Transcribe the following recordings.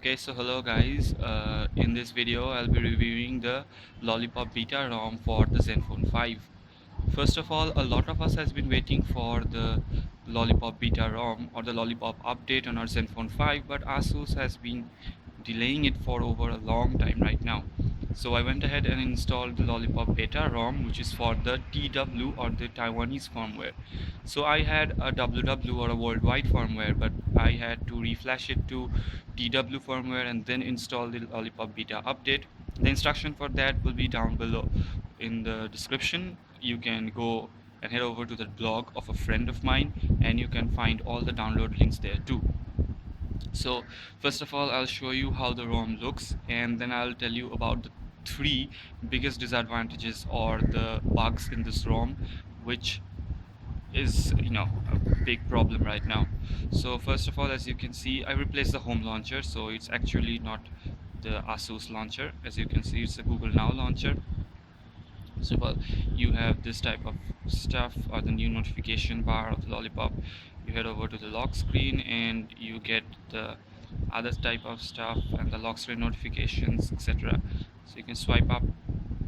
Okay, so hello guys. In this video, I'll be reviewing the Lollipop Beta ROM for the Zenfone 5. First of all, a lot of us has been waiting for the Lollipop Beta ROM or the Lollipop update on our Zenfone 5, but Asus has been delaying it for over a long time right now. So I went ahead and installed the Lollipop Beta ROM, which is for the TW or the Taiwanese firmware. So I had a WW or a worldwide firmware, but I had to reflash it to TW firmware and then install the Lollipop Beta update. The instruction for that will be down below in the description. You can go and head over to the blog of a friend of mine and you can find all the download links there too. So first of all, I'll show you how the ROM looks, and then I'll tell you about the three biggest disadvantages or the bugs in this ROM, which is a big problem right now. So first of all, as you can see, I replaced the home launcher, so it's actually not the Asus launcher. As you can see, it's a Google Now launcher. So well, you have this type of stuff or the new notification bar of Lollipop. You head over to the lock screen and you get the other type of stuff and the lock screen notifications, etc. So you can swipe up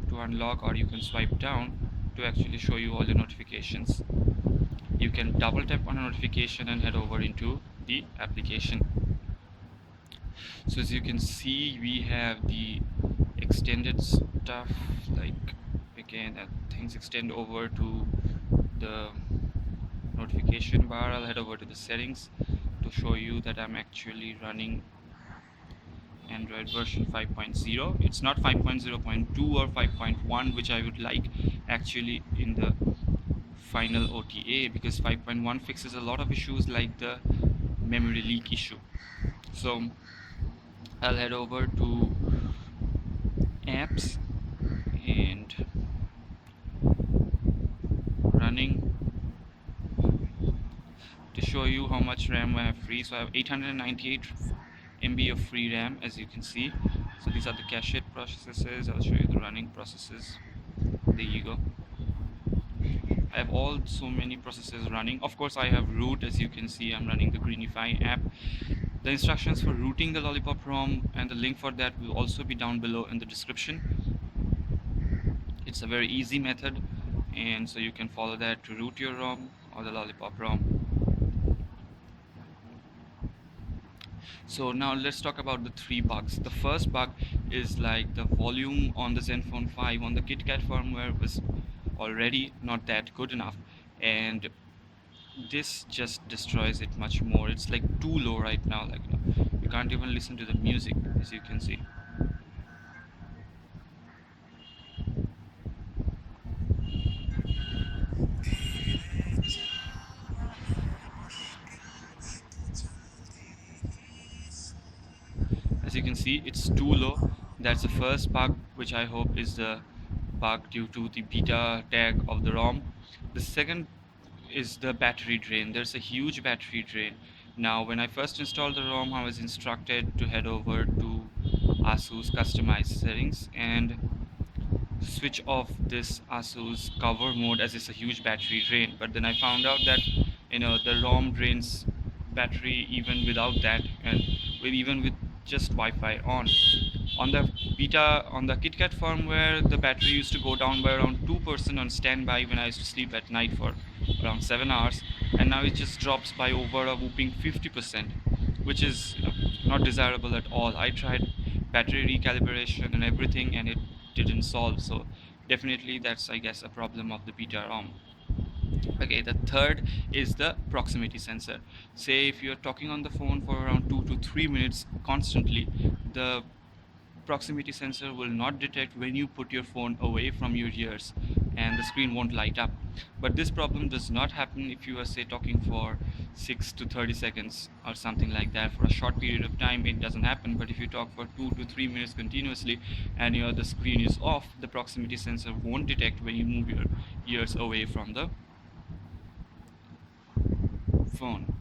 to unlock, or you can swipe down to actually show you all your notifications. You can double tap on a notification and head over into the application. So as you can see, we have the extended stuff, like again things extend over to the notification bar. I'll head over to the settings to show you that I'm actually running Android version 5.0. It's not 5.0.2 or 5.1, which I would like actually in the final OTA, because 5.1 fixes a lot of issues like the memory leak issue. So I'll head over to apps and running to show you how much RAM I have free. So I have 898 MB of free RAM, as you can see. So these are the cached processes. I'll show you the running processes. There you go. I have so many processes running. Of course, I have root. As you can see, I'm running the Greenify app. The instructions for rooting the Lollipop ROM and the link for that will also be down below in the description. It's a very easy method, and so you can follow that to root your ROM or the Lollipop ROM. So now let's talk about the three bugs. The first bug is like the volume on the Zenfone 5 on the Kitkat firmware was already not that good enough, and this just destroys it much more. It's like too low right now, like you can't even listen to the music, as you can see. As you can see, it's too low. That's the first bug, which I hope is the bug due to the beta tag of the ROM. The second is the battery drain. There's a huge battery drain. Now when I first installed the ROM, I was instructed to head over to Asus customized settings and switch off this Asus cover mode, as it's a huge battery drain. But then I found out that the ROM drains battery even without that, and even with just Wi-Fi on the KitKat firmware, the battery used to go down by around 2% on standby when I used to sleep at night for around 7 hours, and now it just drops by over a whooping 50%, which is not desirable at all. I tried battery recalibration and everything and it didn't solve, so definitely that's, I guess, a problem of the beta ROM. Okay, the third is the proximity sensor. Say if you're talking on the phone for around 2 to 3 minutes constantly, the proximity sensor will not detect when you put your phone away from your ears and the screen won't light up. But this problem does not happen if you are, say, talking for 6 to 30 seconds or something like that. For a short period of time it doesn't happen, but if you talk for 2 to 3 minutes continuously and the screen is off, the proximity sensor won't detect when you move your ears away from the phone.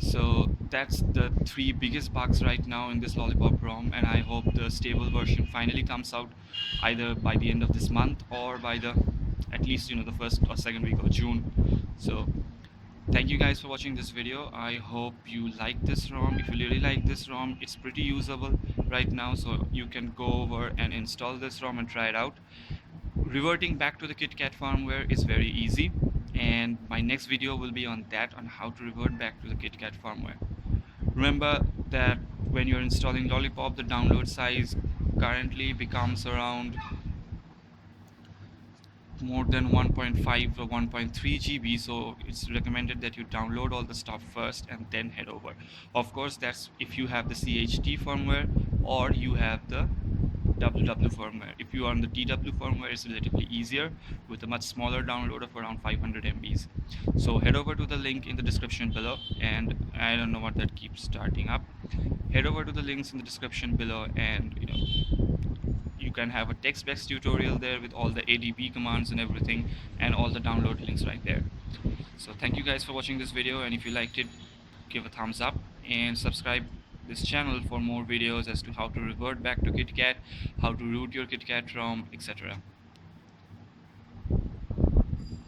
So that's the three biggest bugs right now in this Lollipop ROM, and I hope the stable version finally comes out either by the end of this month or by the at least the first or second week of June. So Thank you guys for watching this video. I hope you like this ROM. If you really like this ROM, it's pretty usable right now, so you can go over and install this ROM and try it out. Reverting back to the KitKat firmware is very easy, and my next video will be on that, on how to revert back to the KitKat firmware. Remember that when you're installing Lollipop, the download size currently becomes around more than 1.5 or 1.3 GB, so it's recommended that you download all the stuff first and then head over. Of course, that's if you have the CHT firmware or you have the WW firmware. If you are on the DW firmware, it's relatively easier with a much smaller download of around 500 MBs. So head over to the link in the description below, and I don't know what that keeps starting up. Head over to the links in the description below, and you can have a text-based tutorial there with all the ADB commands and everything, and all the download links right there. So thank you guys for watching this video, and if you liked it, give a thumbs up and subscribe this channel for more videos as to how to revert back to KitKat, how to root your KitKat ROM, etc.